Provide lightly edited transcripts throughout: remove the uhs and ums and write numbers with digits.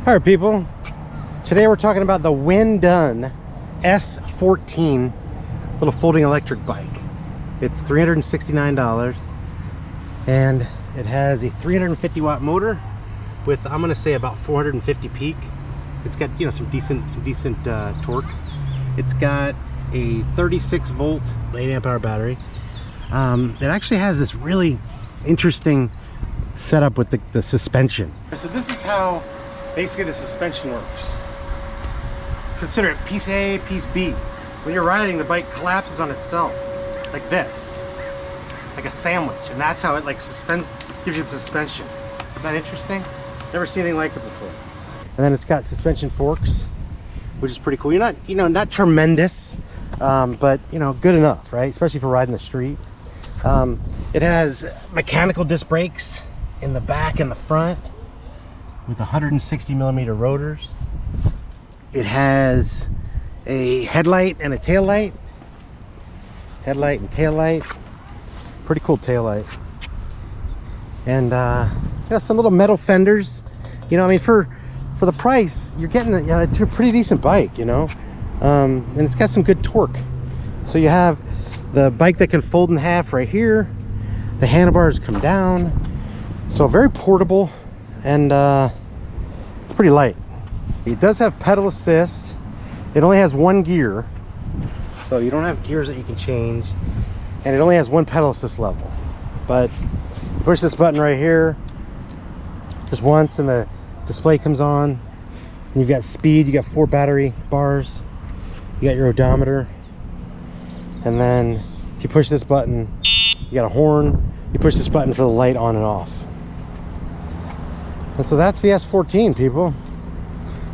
All right, people. Today we're talking about the Windone S14 little folding electric bike. It's $369 and it has a 350 watt motor with, I'm gonna say, about 450 peak. It's got, you know, some decent torque. It's got a 36 volt 8 amp hour battery. It actually has this really interesting setup with the suspension. So this is how basically the suspension works. Consider it piece A, piece B. When you're riding, the bike collapses on itself like this, like a sandwich, and that's how it like gives you the suspension. Isn't that interesting? Never seen anything like it before. And then it's got suspension forks, which is pretty cool. You're not, you know, not tremendous, but you know, good enough, right? Especially for riding the street. It has mechanical disc brakes in the back and the front with 160 millimeter rotors. It has a headlight and a tail light. Headlight and tail light. Pretty cool tail light. And you know, some little metal fenders. You know, I mean, for the price, you're getting a pretty decent bike, you know. And it's got some good torque. So you have the bike that can fold in half right here. The handlebars come down. So very portable, and it's pretty light. It does have pedal assist. It only has one gear, so you don't have gears that you can change, and it only has one pedal assist level. But you push this button right here just once and the display comes on, and you've got speed. You got 4 battery bars, you got your odometer, and then if you push this button, you got a horn. You push this button for the light on and off. And so that's the S14, people.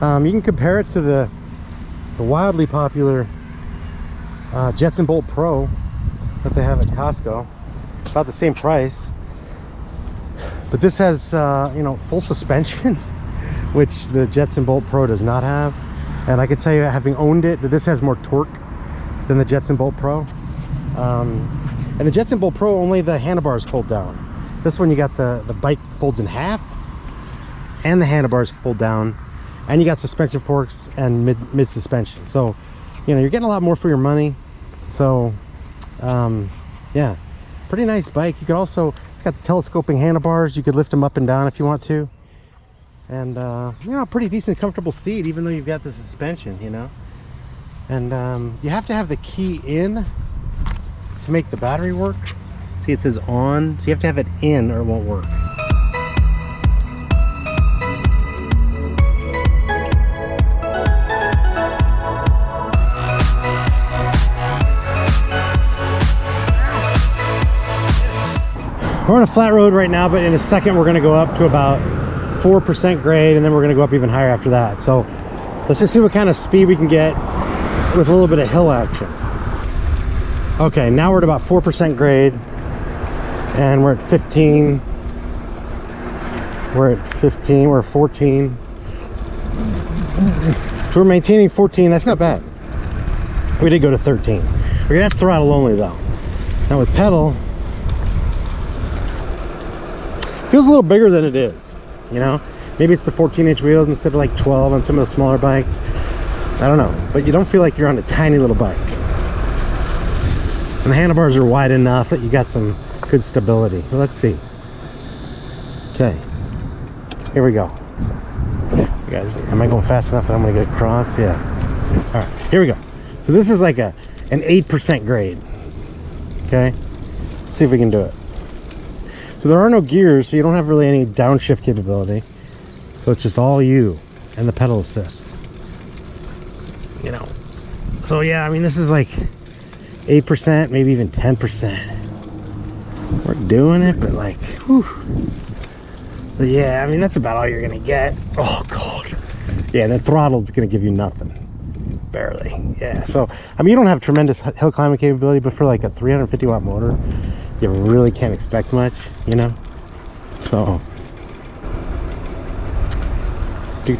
You can compare it to the wildly popular Jetson Bolt Pro that they have at Costco. About the same price. But this has, you know, full suspension, which the Jetson Bolt Pro does not have. And I can tell you, having owned it, that this has more torque than the Jetson Bolt Pro. And the Jetson Bolt Pro, only the handlebars fold down. This one, you got the bike folds in half, and the handlebars fold down, and you got suspension forks and mid suspension. So, you know, you're getting a lot more for your money. So, yeah, pretty nice bike. You could also, it's got the telescoping handlebars. You could lift them up and down if you want to. And, you know, pretty decent, comfortable seat, even though you've got the suspension, you know. And you have to have the key in to make the battery work. See, it says on, so you have to have it in or it won't work. We're on a flat road right now, but in a second we're going to go up to about 4% grade, and then we're going to go up even higher after that. So let's just see what kind of speed we can get with a little bit of hill action. Okay, now we're at about 4% grade, and we're at 15. We're at 15, we're at 14. So we're maintaining 14, that's not bad. We did go to 13. That's throttle only though. Now with pedal, feels a little bigger than it is, you know. Maybe it's the 14-inch wheels instead of like 12 on some of the smaller bikes. I don't know, but you don't feel like you're on a tiny little bike. And the handlebars are wide enough that you got some good stability. Well, let's see. Okay, here we go. You guys, am I going fast enough that I'm gonna get across? Yeah. All right, here we go. So this is like an 8% grade. Okay, let's see if we can do it. So there are no gears, so you don't have really any downshift capability. So it's just all you and the pedal assist. You know. So yeah, I mean, this is like 8%, maybe even 10%. We're doing it, but like, whew. But yeah, I mean, that's about all you're gonna get. Oh God. Yeah, the throttle's gonna give you nothing. Barely. Yeah, so I mean, you don't have tremendous hill climbing capability, but for like a 350 watt motor, you really can't expect much, you know. So so you're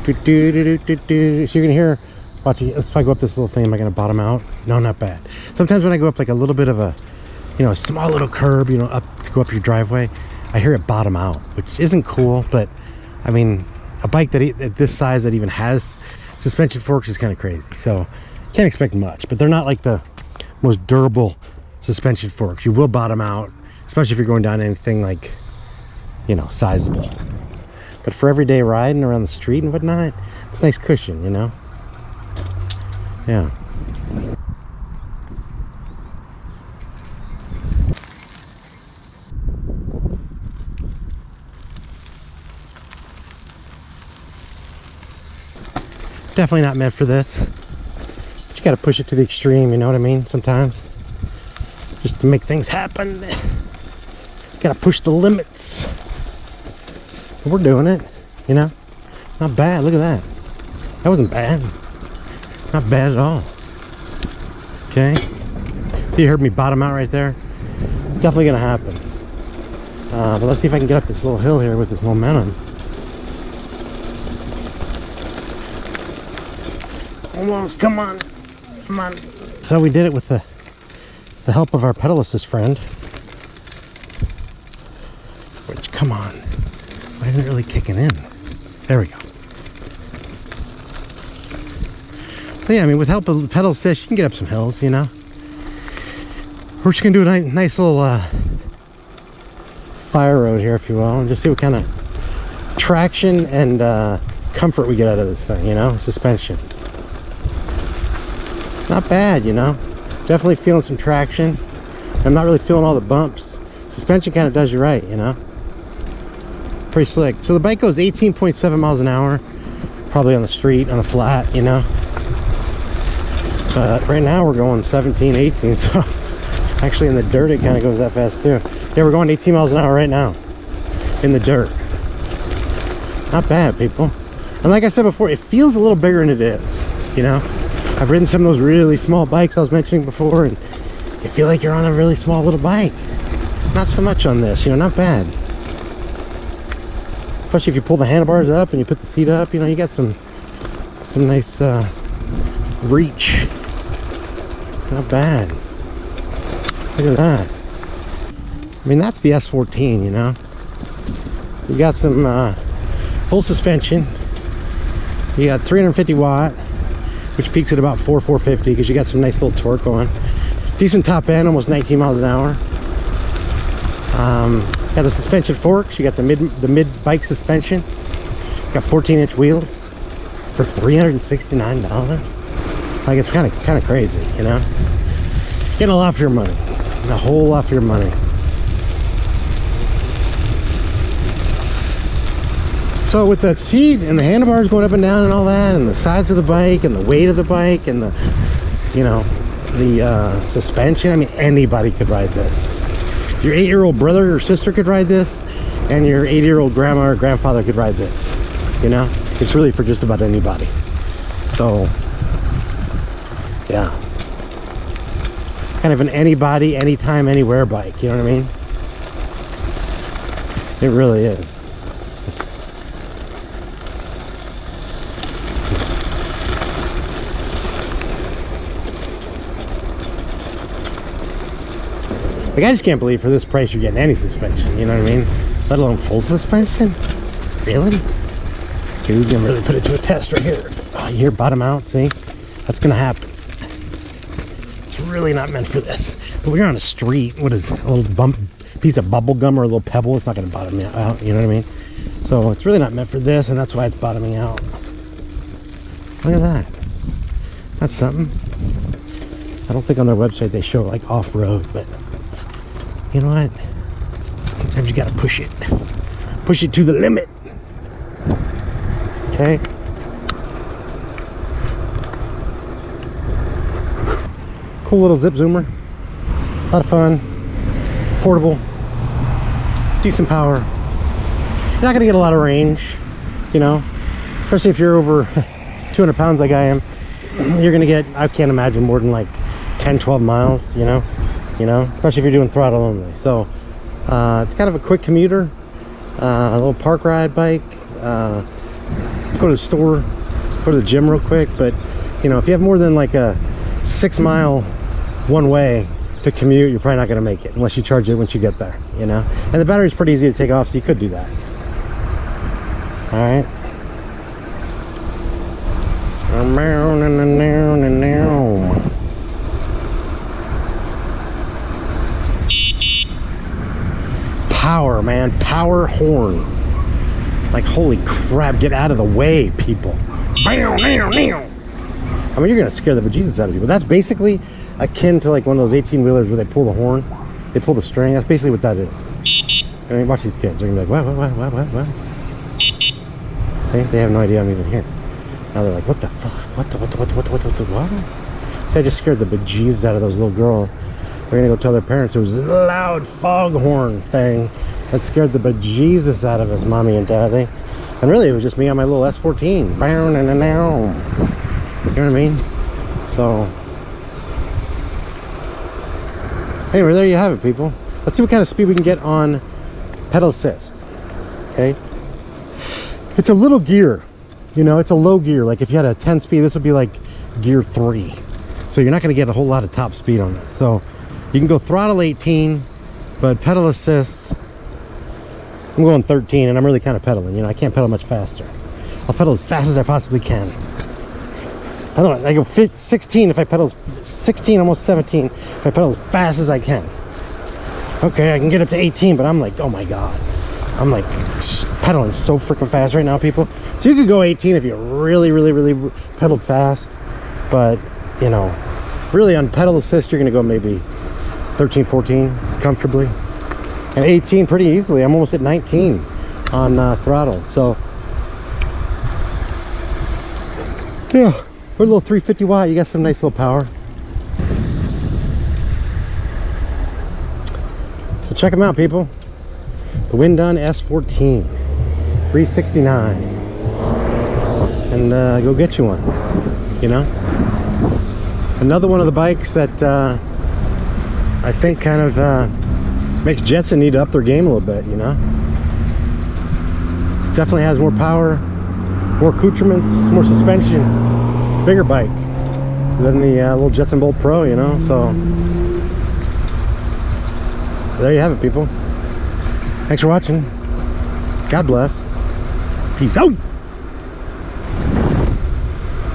gonna hear, watch, if I go up this little thing, am I gonna bottom out? No, not bad. Sometimes when I go up like a little bit of a, you know, a small little curb, you know, up to go up your driveway, I hear it bottom out, which isn't cool, but I mean, a bike that at this size that even has suspension forks is kind of crazy. So can't expect much, but they're not like the most durable suspension forks. You will bottom out, especially if you're going down anything like, you know, sizable. But for everyday riding around the street and whatnot, it's a nice cushion, you know? Yeah. Definitely not meant for this. But you gotta push it to the extreme, you know what I mean? Sometimes. Just to make things happen. Gotta push the limits. We're doing it, you know? Not bad, look at that. That wasn't bad. Not bad at all. Okay. So you heard me bottom out right there? It's definitely gonna happen. But let's see if I can get up this little hill here with this momentum. Almost, come on. Come on. So we did it with the help of our pedal assist friend. Which, come on. Why isn't it really kicking in? There we go. So yeah, I mean, with help of the pedal assist, you can get up some hills, you know. We're just gonna do a nice little fire road here, if you will, and just see what kind of traction and comfort we get out of this thing, you know, suspension. Not bad, you know. Definitely feeling some traction. I'm not really feeling all the bumps. Suspension kind of does you right, you know. Pretty slick. So the bike goes 18.7 miles an hour, probably on the street, on a flat, you know. But right now we're going 17, 18, so actually in the dirt it kind of goes that fast too. Yeah, we're going 18 miles an hour right now in the dirt. Not bad, people. And like I said before, it feels a little bigger than it is, you know. I've ridden some of those really small bikes I was mentioning before, and you feel like you're on a really small little bike. Not so much on this, you know, not bad. Especially if you pull the handlebars up and you put the seat up, you know, you got some nice reach. Not bad. Look at that. I mean, that's the S14, you know. You got some full suspension. You got 350 watt, which peaks at about 450 because you got some nice little torque going. Decent top end, almost 19 miles an hour. Got the suspension forks. You got the mid bike suspension. Got 14-inch wheels for $369. Like, it's kind of crazy, you know. Getting a lot for your money, a whole lot for your money. So with the seat and the handlebars going up and down and all that, and the size of the bike and the weight of the bike and the, you know, the suspension, I mean, anybody could ride this. Your 8-year-old brother or sister could ride this, and your 80-year-old grandma or grandfather could ride this. You know, it's really for just about anybody. So yeah, kind of an anybody, anytime, anywhere bike, you know what I mean? It really is. Like, I just can't believe for this price you're getting any suspension, you know what I mean? Let alone full suspension? Really? Okay, who's gonna really put it to a test right here? Oh, you hear bottom out, see? That's gonna happen. It's really not meant for this. But when you're on a street, what is a little bump, piece of bubble gum or a little pebble, it's not gonna bottom out, you know what I mean? So it's really not meant for this, and that's why it's bottoming out. Look at that. That's something. I don't think on their website they show like off-road, but you know what? Sometimes you gotta push it. Push it to the limit. Okay? Cool little zip zoomer. A lot of fun. Portable. Decent power. You're not gonna get a lot of range, you know? Especially if you're over 200 pounds like I am. You're gonna get, I can't imagine, more than like 10, 12 miles, you know? Especially if you're doing throttle only. So it's kind of a quick commuter, a little park ride bike. Go to the store, go to the gym real quick. But you know, if you have more than like a 6 mile one way to commute, you're probably not going to make it unless you charge it once you get there, you know. And the battery's pretty easy to take off, so you could do that. All right. Power, man, power horn. Like, holy crap, get out of the way, people. I mean, you're gonna scare the bejesus out of people. That's basically akin to like one of those 18-wheelers where they pull the horn, they pull the string. That's basically what that is. I mean, watch these kids. They're gonna be like, what? See, they have no idea I'm even here. Now they're like, what the fuck? What? See, I just scared the bejesus out of those little girls. They're gonna go tell their parents it was a loud foghorn thing that scared the bejesus out of us, mommy and daddy. And really, it was just me on my little S14. You know what I mean? So, anyway, there you have it, people. Let's see what kind of speed we can get on pedal assist. Okay, it's a little gear, you know, it's a low gear. Like if you had a 10 speed, this would be like gear 3. So you're not going to get a whole lot of top speed on this. So you can go throttle 18, but pedal assist, I'm going 13, and I'm really kind of pedaling. You know, I can't pedal much faster. I'll pedal as fast as I possibly can. I don't know, I go 16 if I pedal, 16, almost 17 if I pedal as fast as I can. Okay, I can get up to 18, but I'm like, oh my god, I'm like pedaling so freaking fast right now, people. So you could go 18 if you really pedaled fast, but you know, really on pedal assist you're gonna go maybe 13, 14 comfortably, and 18 pretty easily. I'm almost at 19 on throttle. So yeah, for a little 350 watt, you got some nice little power. So check them out, people. The Windone S14 369, and go get you one. You know, another one of the bikes that I think kind of makes Jetson need to up their game a little bit. You know, it definitely has more power, more accoutrements, more suspension, bigger bike than the little Jetson Bolt Pro. You know, so there you have it, people. Thanks for watching. God bless. Peace out.